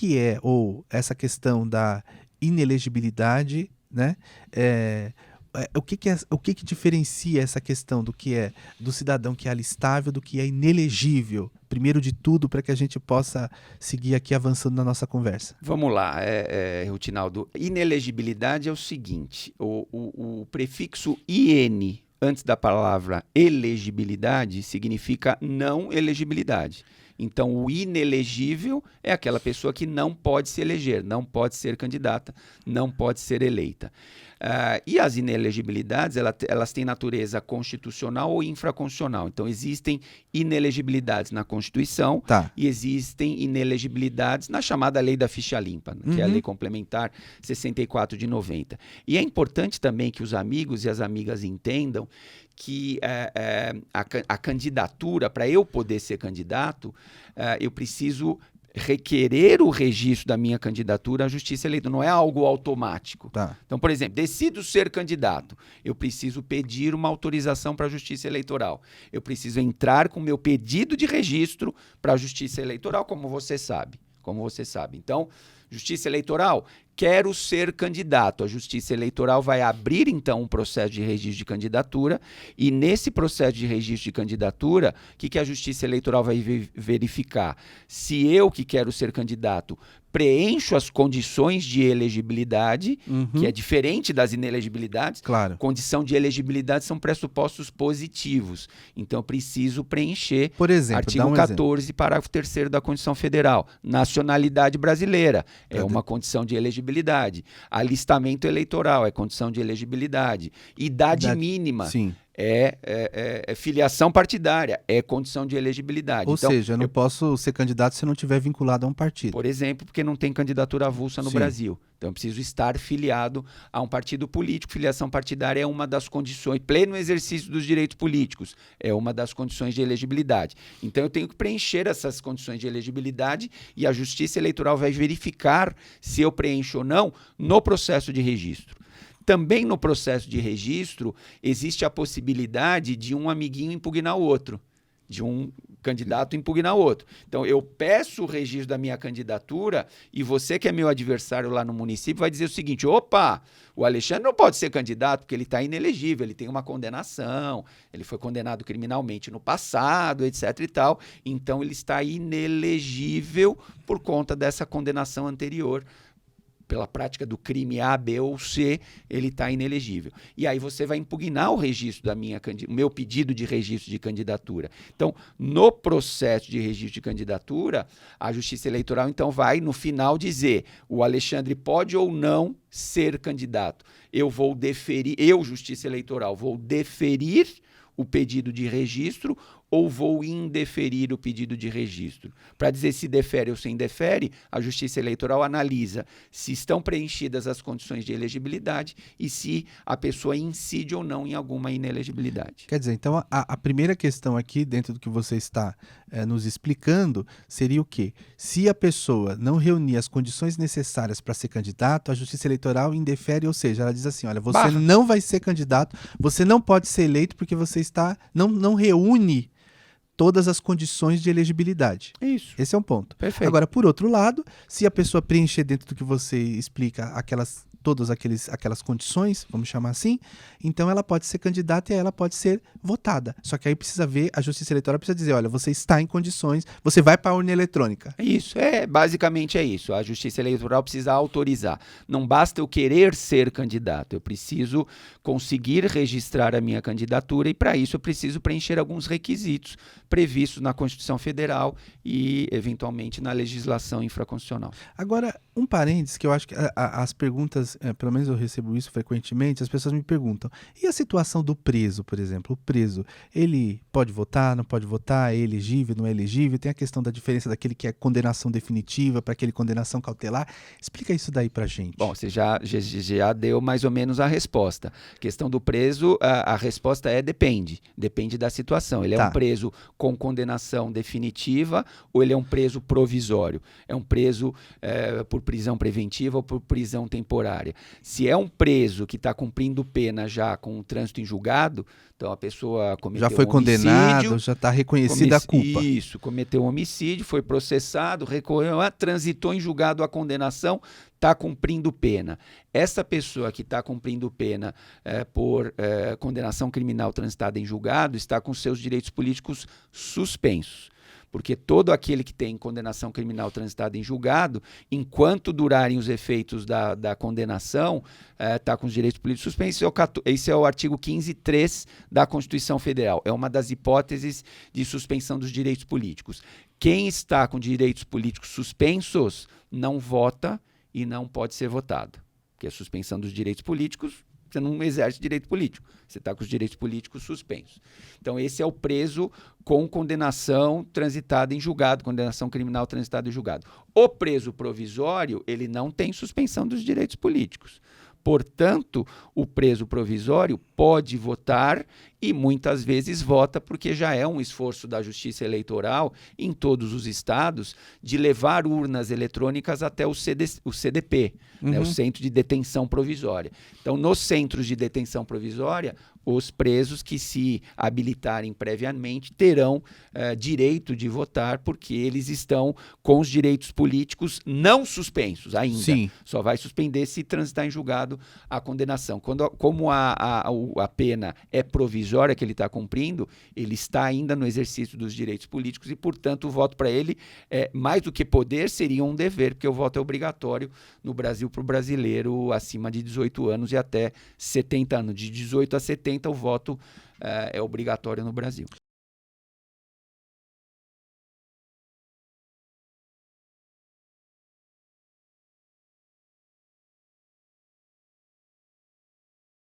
que é, ou essa questão da inelegibilidade, né? O que diferencia essa questão do que é do cidadão que é alistável do que é inelegível? Primeiro de tudo, para que a gente possa seguir aqui avançando na nossa conversa. Vamos lá, Rutinaldo. Inelegibilidade é o seguinte: o prefixo IN antes da palavra elegibilidade significa não elegibilidade. Então, o inelegível é aquela pessoa que não pode se eleger, não pode ser candidata, não pode ser eleita. E as inelegibilidades, elas têm natureza constitucional ou infraconstitucional. Então, existem inelegibilidades na Constituição e existem inelegibilidades na chamada Lei da Ficha Limpa, que é a Lei Complementar 64 de 90. E é importante também que os amigos e as amigas entendam que a candidatura, para eu poder ser candidato, eu preciso requerer o registro da minha candidatura à Justiça Eleitoral. Não é algo automático. Então, por exemplo, decido ser candidato. Eu preciso pedir uma autorização para a Justiça Eleitoral. Eu preciso entrar com o meu pedido de registro para a Justiça Eleitoral, como você sabe. Então, Justiça Eleitoral, quero ser candidato. A Justiça Eleitoral vai abrir, então, um processo de registro de candidatura e, nesse processo de registro de candidatura, o que a Justiça Eleitoral vai verificar? Se eu, que quero ser candidato, preencho as condições de elegibilidade, que é diferente das inelegibilidades. Claro. Condição de elegibilidade são pressupostos positivos. Então, eu preciso preencher, por exemplo, artigo 14, parágrafo 3º da Constituição Federal. Nacionalidade brasileira é uma condição de elegibilidade. Alistamento eleitoral é condição de elegibilidade. Idade mínima. Sim. É filiação partidária, é condição de elegibilidade. Ou seja, eu não posso ser candidato se eu não estiver vinculado a um partido. Por exemplo, porque não tem candidatura avulsa no Brasil. Então, eu preciso estar filiado a um partido político. Filiação partidária é uma das condições, pleno exercício dos direitos políticos, é uma das condições de elegibilidade. Então, eu tenho que preencher essas condições de elegibilidade e a Justiça Eleitoral vai verificar se eu preencho ou não no processo de registro. Também no processo de registro, existe a possibilidade de um amiguinho impugnar o outro, de um candidato impugnar o outro. Então, eu peço o registro da minha candidatura e você, que é meu adversário lá no município, vai dizer o seguinte: opa, o Alexandre não pode ser candidato porque ele está inelegível, ele tem uma condenação, ele foi condenado criminalmente no passado, etc. e tal. Então, ele está inelegível por conta dessa condenação anterior. Pela prática do crime A, B ou C, ele está inelegível. E aí você vai impugnar o registro o meu pedido de registro de candidatura. Então, no processo de registro de candidatura, a Justiça Eleitoral, então, vai, no final, dizer: o Alexandre pode ou não ser candidato. Eu, Justiça Eleitoral, vou deferir o pedido de registro ou vou indeferir o pedido de registro. Para dizer se defere ou se indefere, a Justiça Eleitoral analisa se estão preenchidas as condições de elegibilidade e se a pessoa incide ou não em alguma inelegibilidade. Quer dizer, então a primeira questão aqui, dentro do que você está nos explicando, seria o quê? Se a pessoa não reunir as condições necessárias para ser candidato, a Justiça Eleitoral indefere, ou seja, ela diz assim: olha, você não vai ser candidato, você não pode ser eleito porque você não reúne todas as condições de elegibilidade. Isso. Esse é um ponto. Perfeito. Agora, por outro lado, se a pessoa preencher dentro do que você explica todas aquelas condições, vamos chamar assim, então ela pode ser candidata e ela pode ser votada. Só que aí precisa ver, a Justiça Eleitoral precisa dizer: olha, você está em condições, você vai para a urna eletrônica. Isso, basicamente é isso. A Justiça Eleitoral precisa autorizar. Não basta eu querer ser candidato, eu preciso conseguir registrar a minha candidatura e, para isso, eu preciso preencher alguns requisitos previstos na Constituição Federal e, eventualmente, na legislação infraconstitucional. Agora, um parênteses, que eu acho que as perguntas, pelo menos eu recebo isso frequentemente, as pessoas me perguntam: e a situação do preso, por exemplo? O preso, ele pode votar, não pode votar, é elegível, não é elegível? Tem a questão da diferença daquele que é condenação definitiva para aquele condenação cautelar. Explica isso daí pra gente. Bom, você já deu mais ou menos a resposta. A questão do preso, a resposta é depende. Depende da situação. Ele é um preso com condenação definitiva ou ele é um preso provisório? É um preso por prisão preventiva ou por prisão temporária? provisória. Se é um preso que está cumprindo pena já com o trânsito em julgado, então a pessoa cometeu Já foi um homicídio, condenado, já está reconhecida a culpa. Isso, cometeu um homicídio, foi processado, recorreu, transitou em julgado a condenação, está cumprindo pena. Essa pessoa que está cumprindo pena por condenação criminal transitada em julgado está com seus direitos políticos suspensos. Porque todo aquele que tem condenação criminal transitada em julgado, enquanto durarem os efeitos da condenação, está com os direitos políticos suspensos. Esse é o artigo 15.3 da Constituição Federal. É uma das hipóteses de suspensão dos direitos políticos. Quem está com direitos políticos suspensos não vota e não pode ser votado. Porque a suspensão dos direitos políticos, você não exerce direito político, você está com os direitos políticos suspensos. Então, esse é o preso com condenação transitada em julgado, condenação criminal transitada em julgado. O preso provisório, ele não tem suspensão dos direitos políticos. Portanto, o preso provisório pode votar e muitas vezes vota porque já é um esforço da Justiça Eleitoral em todos os estados de levar urnas eletrônicas até o CDP, né, o Centro de Detenção Provisória. Então, nos centros de detenção provisória, os presos que se habilitarem previamente terão direito de votar porque eles estão com os direitos políticos não suspensos ainda. Sim. Só vai suspender se transitar em julgado a condenação. Como a pena é provisória que ele está cumprindo, ele está ainda no exercício dos direitos políticos e, portanto, o voto para ele, mais do que poder, seria um dever, porque o voto é obrigatório no Brasil para o brasileiro acima de 18 anos e até 70 anos. De 18 a 70, o voto é obrigatório no Brasil.